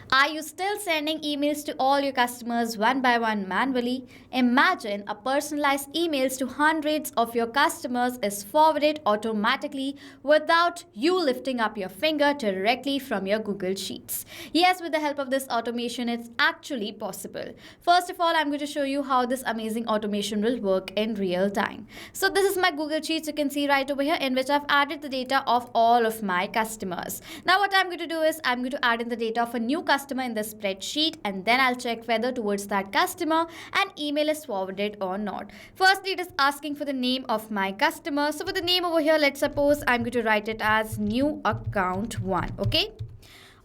Are you still sending emails to all your customers one by one manually? Imagine a personalized emails to hundreds of your customers is forwarded automatically without you lifting up your finger directly from your Google Sheets. Yes, with the help of this automation, it's actually possible. First of all, I'm going to show you how this amazing automation will work in real time. So this is my Google Sheets. You can see right over here in which I've added the data of all of my customers. Now what I'm going to do is I'm going to add in the data of a new customer in the spreadsheet, and then I'll check whether towards that customer an email is forwarded or not. Firstly, it is asking for the name of my customer. So for the name over here, let's suppose I'm going to write it as new account 1. Okay.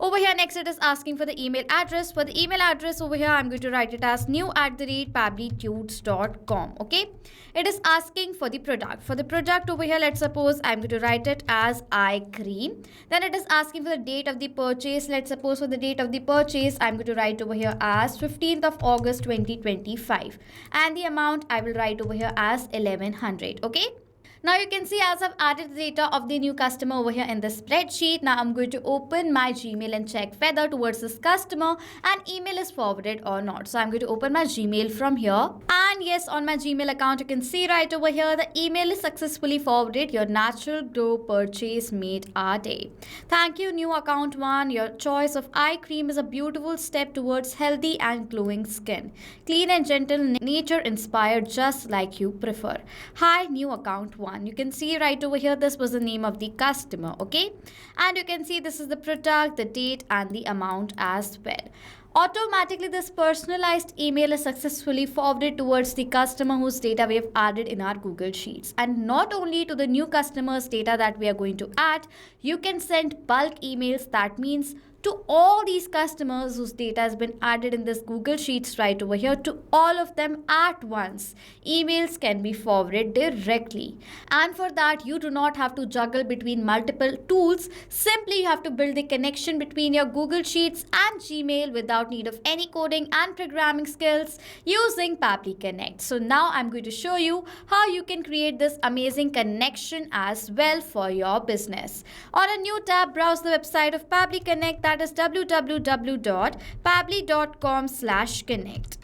Over here next it is asking for the email address. For the email address over here I'm going to write it as new@pabblytudes.com. Okay. It is asking for the product. For the product over here, let's suppose I'm going to write it as eye cream. Then it is asking for the date of the purchase. Let's suppose for the date of the purchase I'm going to write over here as 15th of August 2025. And the amount I will write over here as 1100. Okay. Now you can see as I've added the data of the new customer over here in the spreadsheet. Now I'm going to open my Gmail and check whether towards this customer an email is forwarded or not. So I'm going to open my Gmail from here. And yes, on my Gmail account, you can see right over here, the email is successfully forwarded. Your natural glow purchase made our day. Thank you, new account 1. Your choice of eye cream is a beautiful step towards healthy and glowing skin. Clean and gentle, nature inspired, just like you prefer. Hi, new account 1. You can see right over here, this was the name of the customer. Okay. And you can see this is the product, the date and the amount as well. Automatically, this personalized email is successfully forwarded towards the customer whose data we have added in our Google Sheets. And not only to the new customer's data that we are going to add, you can send bulk emails. That means to all these customers whose data has been added in this Google Sheets right over here, to all of them at once. Emails can be forwarded directly. And for that, you do not have to juggle between multiple tools. Simply you have to build the connection between your Google Sheets and Gmail without need of any coding and programming skills using Pabbly Connect. So now I'm going to show you how you can create this amazing connection as well for your business. On a new tab, browse the website of Pabbly Connect, that is www.pabbly.com/connect.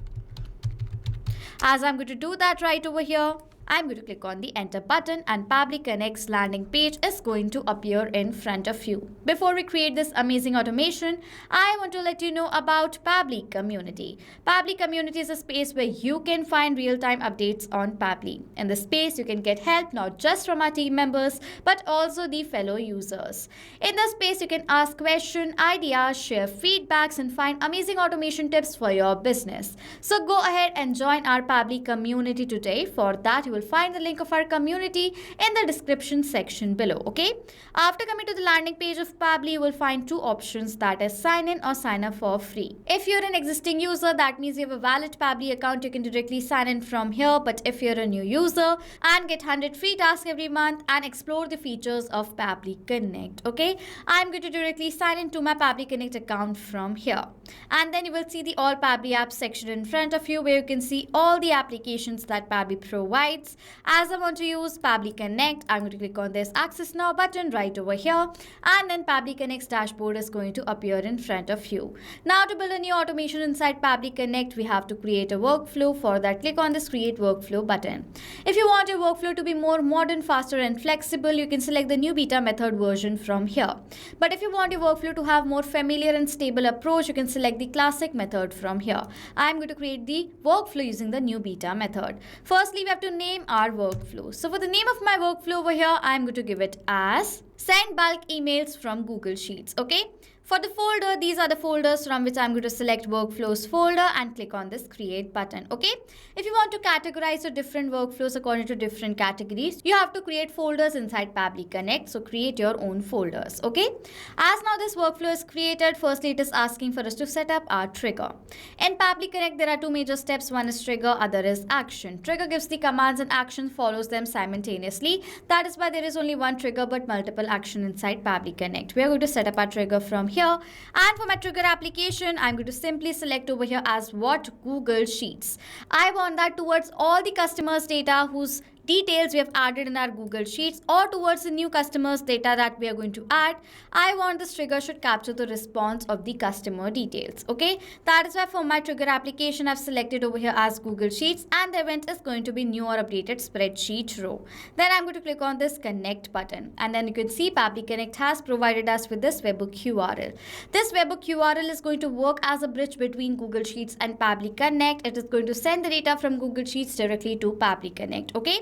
As I'm going to do that right over here, I'm going to click on the enter button and Pabbly Connect's landing page is going to appear in front of you. Before we create this amazing automation, I want to let you know about Pabbly Community. Pabbly Community is a space where you can find real-time updates on Pabbly. In this space, you can get help not just from our team members, but also the fellow users. In this space, you can ask questions, ideas, share feedbacks, and find amazing automation tips for your business. So go ahead and join our Pabbly Community today. For that, you will find the link of our community in the description section below. Okay. After coming to the landing page of Pabbly, you will find two options, that is sign in or sign up for free. If you're an existing user, that means you have a valid Pabbly account, you can directly sign in from here. But if you're a new user and get 100 free tasks every month and explore the features of Pabbly Connect. Okay. I'm going to directly sign into my Pabbly Connect account from here. And then you will see the all Pabbly apps section in front of you, where you can see all the applications that Pabbly provides. As I want to use Pabbly Connect, I'm going to click on this Access Now button right over here, and then Pabbly Connect's dashboard is going to appear in front of you. Now to build a new automation inside Pabbly Connect, we have to create a workflow. For that, click on this Create Workflow button. If you want your workflow to be more modern, faster and flexible, you can select the new beta method version from here. But if you want your workflow to have more familiar and stable approach, you can select the classic method from here. I'm going to create the workflow using the new beta method. Firstly, we have to name our workflow. So for the name of my workflow over here, I'm going to give it as send bulk emails from Google Sheets. Okay. For the folder, these are the folders from which I'm going to select workflows folder and click on this create button. Okay. If you want to categorize your different workflows according to different categories, you have to create folders inside Pabbly Connect. So create your own folders. Okay. As now this workflow is created, firstly it is asking for us to set up our trigger. In Pabbly Connect, there are two major steps. One is trigger, other is action. Trigger gives the commands and action follows them simultaneously. That is why there is only one trigger but multiple action inside Pabbly Connect. We are going to set up our trigger from here. And for my trigger application, I'm going to simply select over here as what Google Sheets. I want that towards all the customers' data whose details we have added in our Google Sheets or towards the new customer's data that we are going to add, I want this trigger should capture the response of the customer details. Okay, that is why for my trigger application I've selected over here as Google Sheets, and the event is going to be new or updated spreadsheet row. Then I'm going to click on this connect button, and then you can see Pabbly Connect has provided us with this webhook URL. This webhook URL is going to work as a bridge between Google Sheets and Pabbly Connect. It is going to send the data from Google Sheets directly to Pabbly Connect. Okay,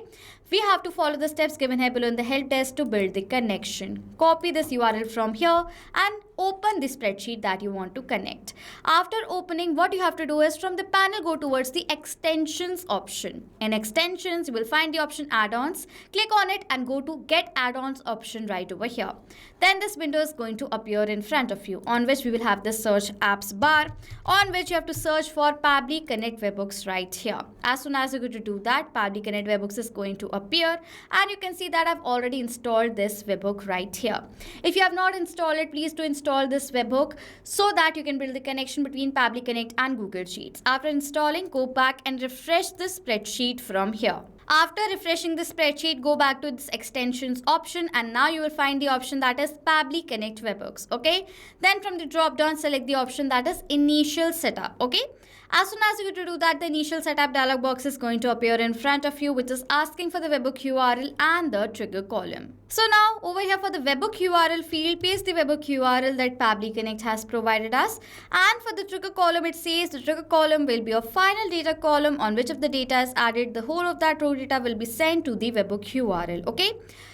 we have to follow the steps given here below in the help desk to build the connection. Copy this URL from here and open the spreadsheet that you want to connect. After opening, what you have to do is from the panel go towards the extensions option. In extensions, you will find the option add-ons. Click on it and go to get add-ons option right over here. Then this window is going to appear in front of you, on which we will have the search apps bar, on which you have to search for Pabbly Connect webhooks right here. As soon as you're going to do that, Pabbly Connect webhooks is going to appear, and you can see that I've already installed this webhook right here. If you have not installed it, please do install this webhook so that you can build the connection between Pabbly Connect and Google Sheets. After installing, go back and refresh the spreadsheet from here. After refreshing the spreadsheet, go back to this extensions option, and now you will find the option that is Pabbly Connect webhooks. Okay, then from the drop down select the option that is initial setup. Okay, as soon as you go to do that, the initial setup dialog box is going to appear in front of you, which is asking for the webhook URL and the trigger column. So now over here for the webhook URL field, paste the webhook URL that Pabbly Connect has provided us, and for the trigger column it says the trigger column will be a final data column on which of the data is added, the whole of that row data will be sent to the webhook URL. Okay,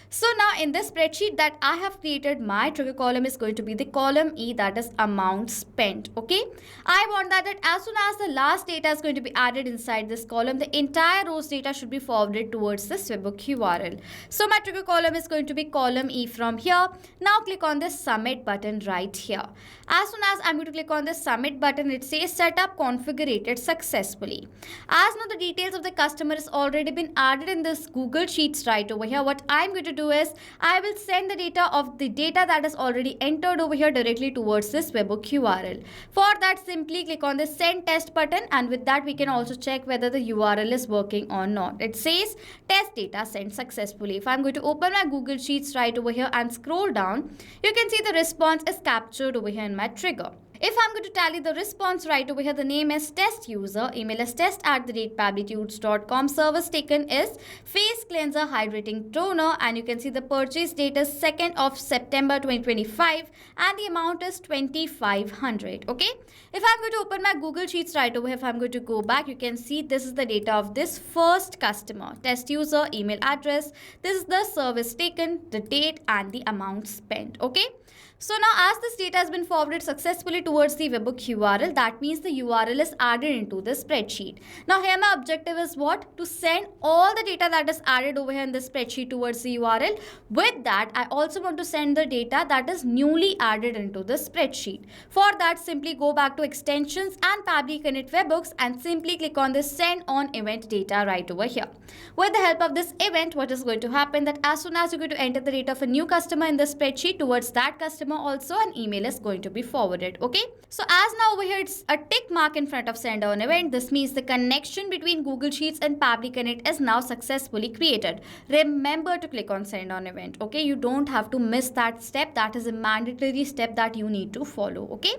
so now in this spreadsheet that I have created, my trigger column is going to be the column E, that is amount spent. Okay, I want that as soon as the last data is going to be added inside this column, the entire row's data should be forwarded towards this webhook URL. So my trigger column is going to be column E from here. Now click on this submit button right here. As soon as I'm going to click on this submit button, it says setup configured successfully. As now the details of the customer is already been added in this Google Sheets right over here, what I'm going to do is I will send the data of the data that is already entered over here directly towards this webhook URL. For that, simply click on the send test button, and with that we can also check whether the URL is working or not. It says test data sent successfully. If I'm going to open my Google Sheets right over here and scroll down, you can see the response is captured over here in my trigger. If I'm going to tally the response right over here, the name is test user, email is test@pabblytudes.com, service taken is face cleanser hydrating toner, and you can see the purchase date is 2nd of September 2025 and the amount is 2500. Okay, if I'm going to open my Google Sheets right over here, if I'm going to go back, you can see this is the data of this first customer, test user, email address, this is the service taken, the date and the amount spent. Okay, so now as this data has been forwarded successfully towards the webhook URL, that means the URL is added into the spreadsheet. Now here my objective is what? To send all the data that is added over here in the spreadsheet towards the URL. With that, I also want to send the data that is newly added into the spreadsheet. For that, simply go back to extensions and Pabbly Connect webhooks and simply click on the send on event data right over here. With the help of this event, what is going to happen that as soon as you're going to enter the data of a new customer in the spreadsheet, towards that customer also an email is going to be forwarded. Okay, so as now over here it's a tick mark in front of send on event. This means the connection between Google Sheets and Pabbly Connect is now successfully created. Remember to click on send on event. Okay, you don't have to miss that step. That is a mandatory step that you need to follow. Okay,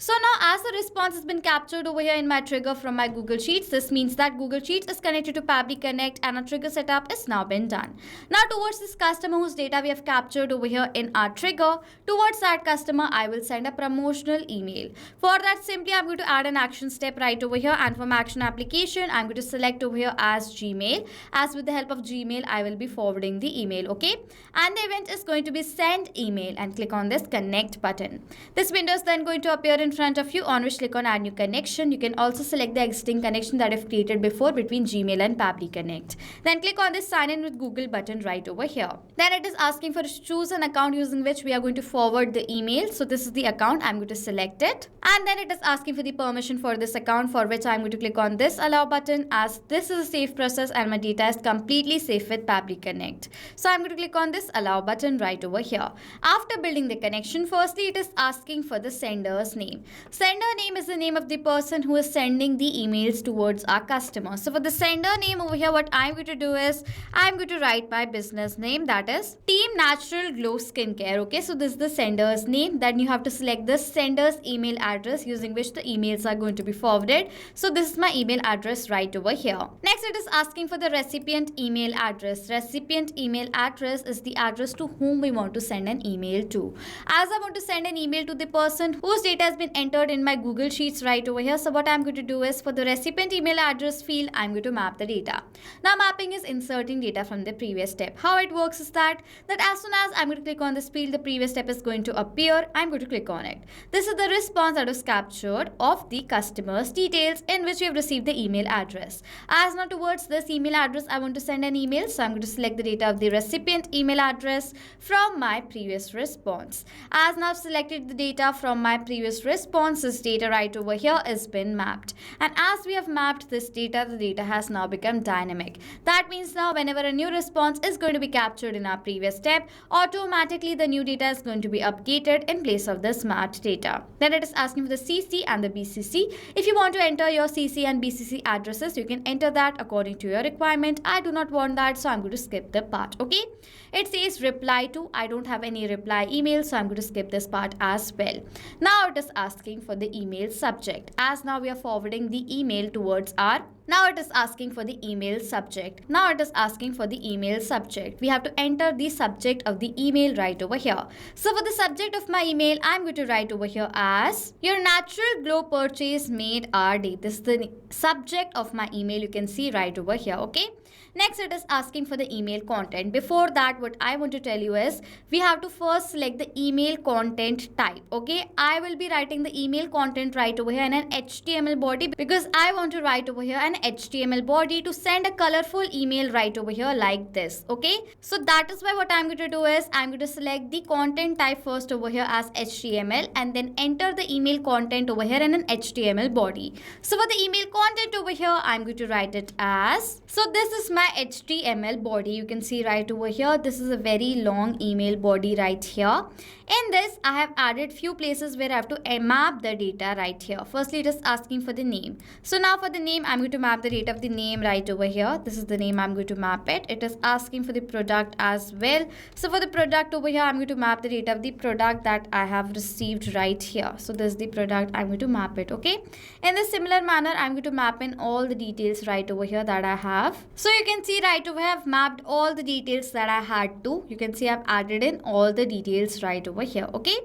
so now as the response has been captured over here in my trigger from my Google Sheets, this means that Google Sheets is connected to Pabbly Connect and a trigger setup is now been done. Now towards this customer whose data we have captured over here in our trigger, towards that customer I will send a promotional email. For that, simply I'm going to add an action step right over here, and from action application I'm going to select over here as Gmail, as with the help of Gmail I will be forwarding the email. Okay, and the event is going to be send email, and click on this connect button. This window is then going to appear in front of you, on which click on add new connection. You can also select the existing connection that I've created before between Gmail and Pabbly Connect. Then click on this sign in with Google button right over here. Then it is asking for us to choose an account using which we are going to forward the email. So this is the account, I'm going to select it, and then it is asking for the permission for this account, for which I'm going to click on this allow button, as this is a safe process and my data is completely safe with Pabbly Connect. So I'm going to click on this allow button right over here. After building the connection, firstly it is asking for the sender's name. name. Sender name is the name of the person who is sending the emails towards our customer. So for the sender name over here, what I'm going to do is I'm going to write my business name, that is Team Natural Glow Skincare. Okay, so this is the sender's name. Then you have to select the sender's email address using which the emails are going to be forwarded. So this is my email address right over here. Next, it is asking for the recipient email address. Recipient email address is the address to whom we want to send an email to. As I want to send an email to the person whose data has been entered in my Google Sheets right over here. So what I'm going to do is for the recipient email address field, I'm going to map the data. Now mapping is inserting data from the previous step. How it works is that as soon as I'm going to click on this field, the previous step is going to appear. I'm going to click on it. This is the response that was captured of the customer's details in which we have received the email address. As now towards this email address, I want to send an email. So I'm going to select the data of the recipient email address from my previous response. As now I've selected the data from my previous response, this data right over here has been mapped. And as we have mapped this data, the data has now become dynamic. That means now whenever a new response is going to be captured in our previous step, automatically the new data is going to be updated in place of this mapped data. Then it is asking for the CC and the BCC. If you want to enter your CC and BCC addresses, you can enter that according to your requirement. I do not want that, so I'm going to skip the part. Okay, it says reply to. I don't have any reply email, so I'm going to skip this part as well. Now it is asking for the email subject. As now we are forwarding the email towards our Now it is asking for the email subject. Now it is asking for the email subject. We have to enter the subject of the email right over here. So for the subject of my email, I'm going to write over here as your natural glow purchase made our day. This is the subject of my email. You can see right over here. Okay. Next, it is asking for the email content. Before that, what I want to tell you is we have to first select the email content type. Okay, I will be writing the email content right over here in an HTML body because I want to write over here an HTML body to send a colorful email right over here like this. Okay, so that is why what I'm going to do is I'm going to select the content type first over here as HTML and then enter the email content over here in an HTML body. So for the email content over here, I'm going to write it as, so this is my HTML body. You can see right over here, this is a very long email body right here. In this, I have added few places where I have to map the data right here. Firstly, it is asking for the name. So now for the name, I'm going to map the data of the name right over here. This is the name I'm going to map it. It is asking for the product as well. So for the product over here, I'm going to map the data of the product that I have received right here. So this is the product, I'm going to map it. Okay. In this similar manner, I'm going to map in all the details right over here that I have. So you can see right over here, I've mapped all the details that I had to. You can see I've added in all the details right over here. Okay,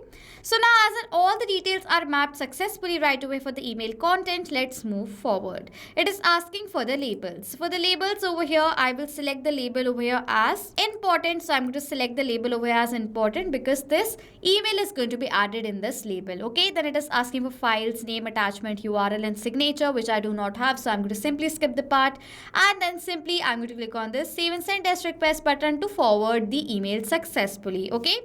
so now as in all the details are mapped successfully right away for the email content, let's move forward. It is asking for the labels. For the labels over here, I will select the label over here as important. So I'm going to select the label over here as important because this email is going to be added in this label. Okay, then it is asking for files, name, attachment, URL and signature, which I do not have. So I'm going to simply skip the part and then simply I'm going to click on this save and send test request button to forward the email successfully. Okay.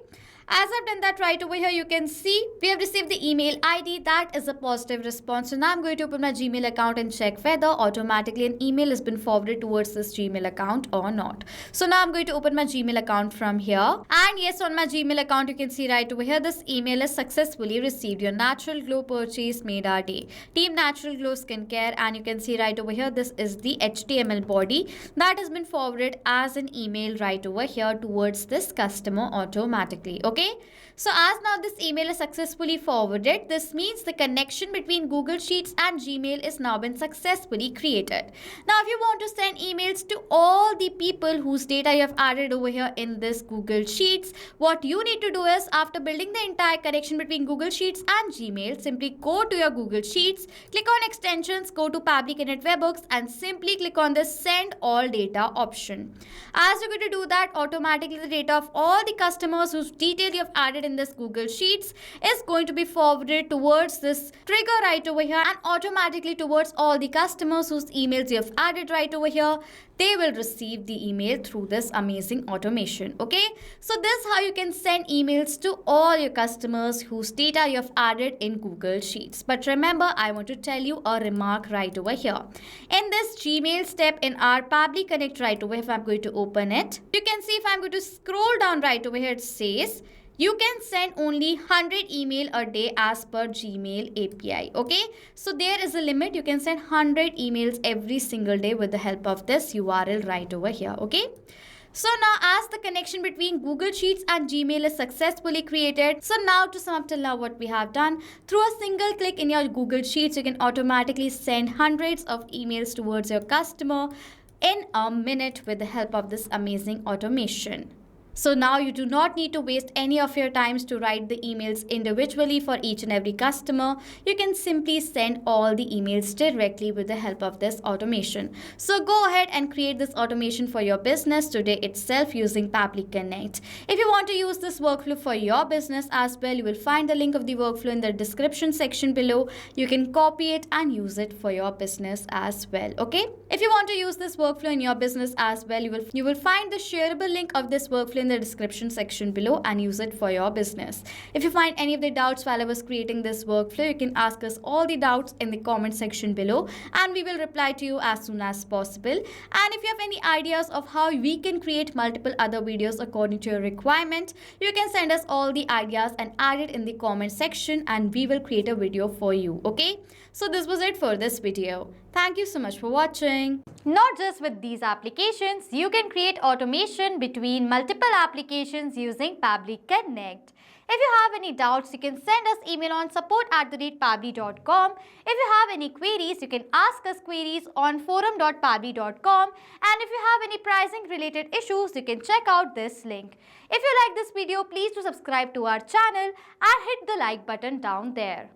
As I've done that right over here, you can see we have received the email ID. That is a positive response. So now I'm going to open my Gmail account and check whether automatically an email has been forwarded towards this Gmail account or not. So now I'm going to open my Gmail account from here. And yes, on my Gmail account, you can see right over here, this email is successfully received. Your natural glow purchase made our day. Team Natural Glow Skincare. And you can see right over here, this is the HTML body that has been forwarded as an email right over here towards this customer automatically. Okay. So as now this email is successfully forwarded, this means the connection between Google Sheets and Gmail is now been successfully created. Now if you want to send emails to all the people whose data you have added over here in this Google Sheets, what you need to do is after building the entire connection between Google Sheets and Gmail, simply go to your Google Sheets, click on extensions, go to Pabbly Connect webhooks and simply click on the send all data option. As you're going to do that, automatically the data of all the customers whose detail you have added in this Google Sheets is going to be forwarded towards this trigger right over here and automatically towards all the customers whose emails you have added right over here. They will receive the email through this amazing automation. Okay, so this is how you can send emails to all your customers whose data you have added in Google Sheets. But remember, I want to tell you a remark right over here. In this Gmail step in our Pabbly Connect right over here, if I'm going to open it, you can see if I'm going to scroll down right over here, it says You can send only 100 email a day as per Gmail API. Okay, so there is a limit. You can send 100 emails every single day with the help of this URL right over here. Okay, so now as the connection between Google Sheets and Gmail is successfully created, so now to sum up till now what we have done, through a single click in your Google Sheets, you can automatically send hundreds of emails towards your customer in a minute with the help of this amazing automation. So now you do not need to waste any of your times to write the emails individually for each and every customer. You can simply send all the emails directly with the help of this automation. So go ahead and create this automation for your business today itself using Pabbly Connect. If you want to use this workflow for your business as well, you will find the link of the workflow in the description section below. You can copy it and use it for your business as well. Okay? If you want to use this workflow in your business as well, you will find the shareable link of this workflow in the description section below and use it for your business. If you find any of the doubts while I was creating this workflow, you can ask us all the doubts in the comment section below and we will reply to you as soon as possible. And if you have any ideas of how we can create multiple other videos according to your requirement, you can send us all the ideas and add it in the comment section and we will create a video for you. Okay, so this was it for this video. Thank you so much for watching. Not just with these applications, you can create automation between multiple applications using Pabbly Connect. If you have any doubts, you can send us email on support@pabbly.com. If you have any queries, you can ask us queries on forum.pabbly.com. And if you have any pricing related issues, you can check out this link. If you like this video, please do subscribe to our channel and hit the like button down there.